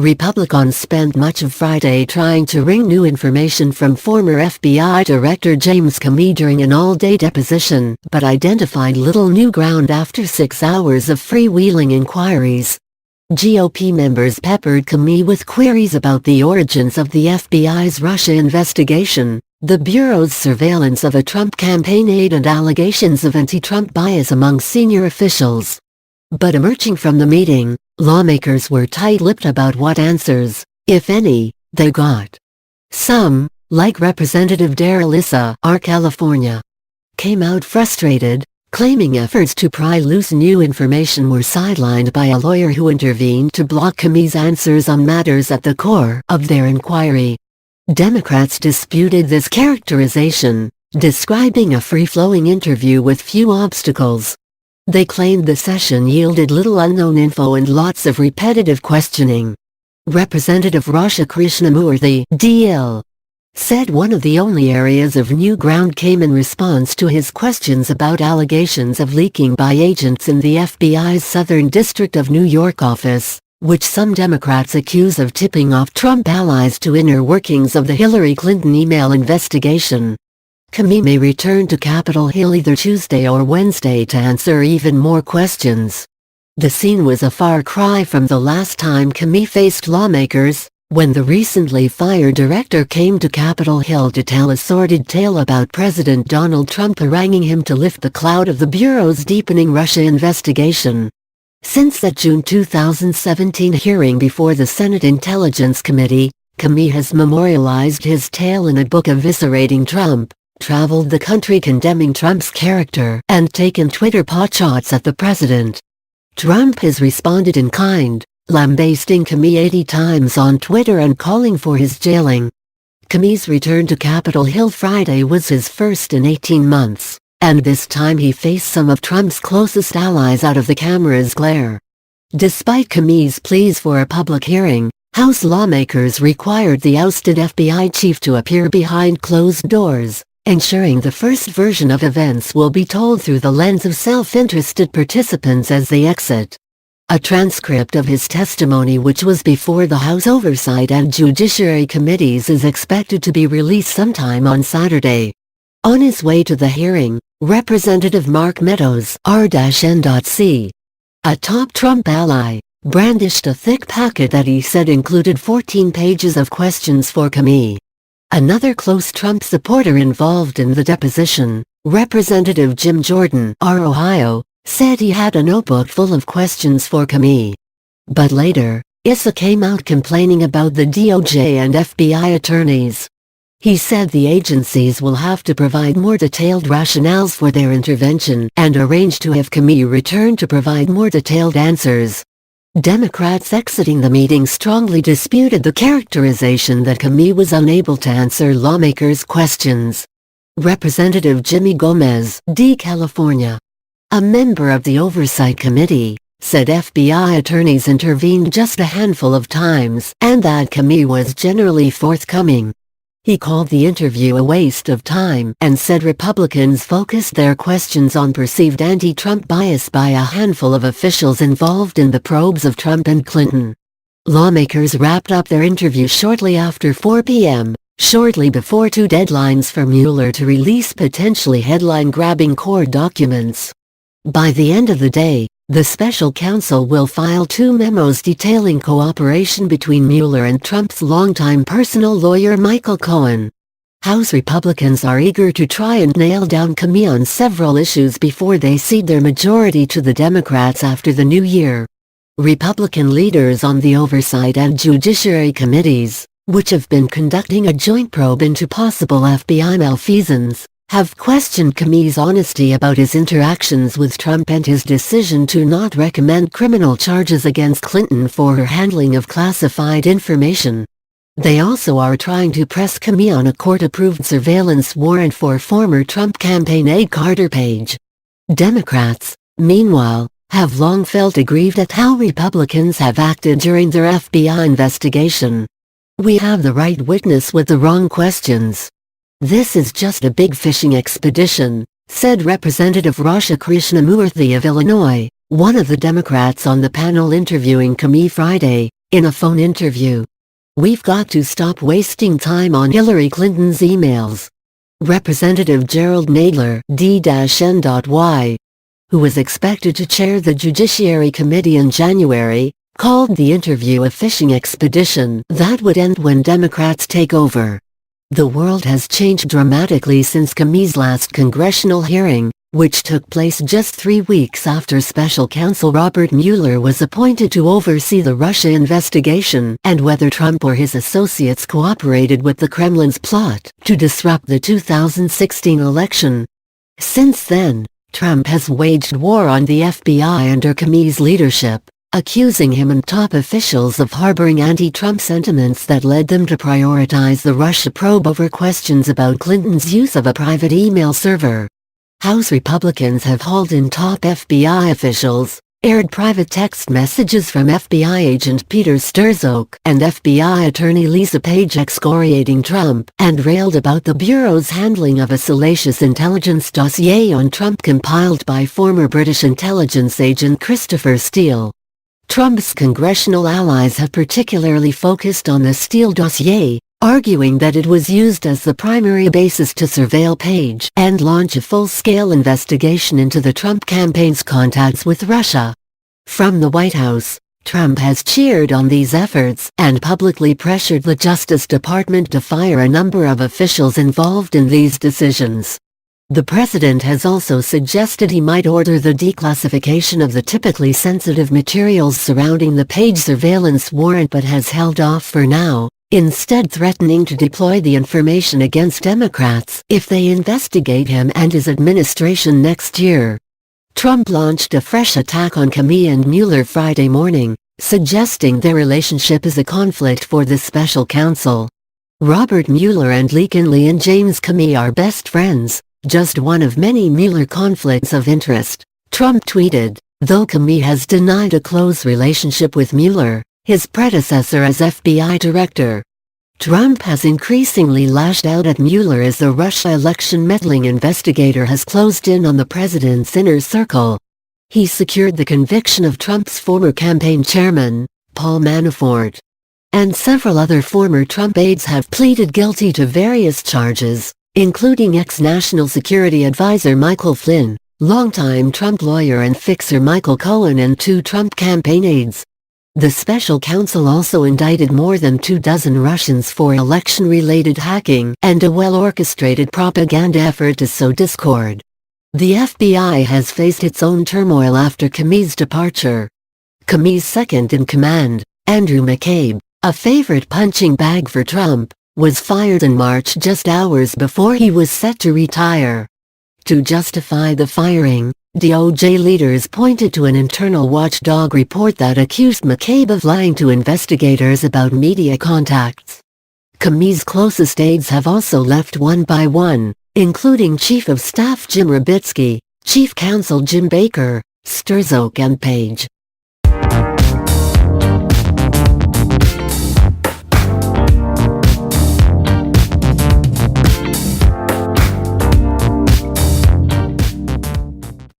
Republicans spent much of Friday trying to wring new information from former FBI Director James Comey during an all-day deposition, but identified little new ground after 6 hours of freewheeling inquiries. GOP members peppered Comey with queries about the origins of the FBI's Russia investigation, the Bureau's surveillance of a Trump campaign aide, and allegations of anti-Trump bias among senior officials. But emerging from the meeting, lawmakers were tight-lipped about what answers, if any, they got. Some, like Representative Darrell Issa, R. California, came out frustrated, claiming efforts to pry loose new information were sidelined by a lawyer who intervened to block Comey's answers on matters at the core of their inquiry. Democrats disputed this characterization, describing a free-flowing interview with few obstacles. They claimed the session yielded little unknown info and lots of repetitive questioning. Representative Rasha Krishnamurthy, DL, said one of the only areas of new ground came in response to his questions about allegations of leaking by agents in the FBI's Southern District of New York office, which some Democrats accuse of tipping off Trump allies to inner workings of the Hillary Clinton email investigation. Comey may return to Capitol Hill either Tuesday or Wednesday to answer even more questions. The scene was a far cry from the last time Comey faced lawmakers, when the recently fired director came to Capitol Hill to tell a sordid tale about President Donald Trump haranguing him to lift the cloud of the Bureau's deepening Russia investigation. Since that June 2017 hearing before the Senate Intelligence Committee, Comey has memorialized his tale in a book eviscerating Trump, traveled the country condemning Trump's character, and taken Twitter potshots at the president. Trump has responded in kind, lambasting Comey 80 times on Twitter and calling for his jailing. Comey's return to Capitol Hill Friday was his first in 18 months, and this time he faced some of Trump's closest allies out of the camera's glare. Despite Comey's pleas for a public hearing, House lawmakers required the ousted FBI chief to appear behind closed doors, ensuring the first version of events will be told through the lens of self-interested participants as they exit. A transcript of his testimony, which was before the House Oversight and Judiciary Committees, is expected to be released sometime on Saturday. On his way to the hearing, Representative Mark Meadows, R-N.C., a top Trump ally, brandished a thick packet that he said included 14 pages of questions for Comey. Another close Trump supporter involved in the deposition, Representative Jim Jordan, R. Ohio, said he had a notebook full of questions for Comey. But later, Issa came out complaining about the DOJ and FBI attorneys. He said the agencies will have to provide more detailed rationales for their intervention and arranged to have Comey return to provide more detailed answers. Democrats exiting the meeting strongly disputed the characterization that Comey was unable to answer lawmakers' questions. Representative Jimmy Gomez, D. California, a member of the Oversight Committee, said FBI attorneys intervened just a handful of times and that Comey was generally forthcoming. He called the interview a waste of time and said Republicans focused their questions on perceived anti-Trump bias by a handful of officials involved in the probes of Trump and Clinton. Lawmakers wrapped up their interview shortly after 4 p.m., shortly before two deadlines for Mueller to release potentially headline-grabbing core documents. By the end of the day, the special counsel will file 2 memos detailing cooperation between Mueller and Trump's longtime personal lawyer Michael Cohen. House Republicans are eager to try and nail down Comey on several issues before they cede their majority to the Democrats after the new year. Republican leaders on the Oversight and Judiciary Committees, which have been conducting a joint probe into possible FBI malfeasance, have questioned Comey's honesty about his interactions with Trump and his decision to not recommend criminal charges against Clinton for her handling of classified information. They also are trying to press Comey on a court-approved surveillance warrant for former Trump campaign aide Carter Page. Democrats, meanwhile, have long felt aggrieved at how Republicans have acted during their FBI investigation. "We have the right witness with the wrong questions. This is just a big fishing expedition," said Representative Rasha Krishnamurthy of Illinois, one of the Democrats on the panel interviewing Comey Friday. In a phone interview, "We've got to stop wasting time on Hillary Clinton's emails." Representative Gerald Nadler, D-N.Y, who was expected to chair the Judiciary Committee in January, called the interview a fishing expedition that would end when Democrats take over. The world has changed dramatically since Comey's last congressional hearing, which took place just 3 weeks after Special Counsel Robert Mueller was appointed to oversee the Russia investigation and whether Trump or his associates cooperated with the Kremlin's plot to disrupt the 2016 election. Since then, Trump has waged war on the FBI under Comey's leadership, accusing him and top officials of harboring anti-Trump sentiments that led them to prioritize the Russia probe over questions about Clinton's use of a private email server. House Republicans have hauled in top FBI officials, aired private text messages from FBI agent Peter Strzok and FBI attorney Lisa Page excoriating Trump, and railed about the Bureau's handling of a salacious intelligence dossier on Trump compiled by former British intelligence agent Christopher Steele. Trump's congressional allies have particularly focused on the Steele dossier, arguing that it was used as the primary basis to surveil Page and launch a full-scale investigation into the Trump campaign's contacts with Russia. From the White House, Trump has cheered on these efforts and publicly pressured the Justice Department to fire a number of officials involved in these decisions. The president has also suggested he might order the declassification of the typically sensitive materials surrounding the Page surveillance warrant, but has held off for now, instead threatening to deploy the information against Democrats if they investigate him and his administration next year. Trump launched a fresh attack on Comey and Mueller Friday morning, suggesting their relationship is a conflict for the special counsel. Robert Mueller and Leigh James Comey are best friends, just one of many Mueller conflicts of interest, Trump tweeted, though Comey has denied a close relationship with Mueller, his predecessor as FBI director. Trump has increasingly lashed out at Mueller as the Russia election meddling investigator has closed in on the president's inner circle. He secured the conviction of Trump's former campaign chairman, Paul Manafort. And several other former Trump aides have pleaded guilty to various charges, including ex-National Security Advisor Michael Flynn, longtime Trump lawyer and fixer Michael Cohen, and 2 Trump campaign aides. The special counsel also indicted more than 24 Russians for election-related hacking and a well-orchestrated propaganda effort to sow discord. The FBI has faced its own turmoil after Comey's departure. Comey's second-in-command, Andrew McCabe, a favorite punching bag for Trump, was fired in March just hours before he was set to retire. To justify the firing, DOJ leaders pointed to an internal watchdog report that accused McCabe of lying to investigators about media contacts. Comey's closest aides have also left one by one, including Chief of Staff Jim Rabitsky, Chief Counsel Jim Baker, Strzok and Page.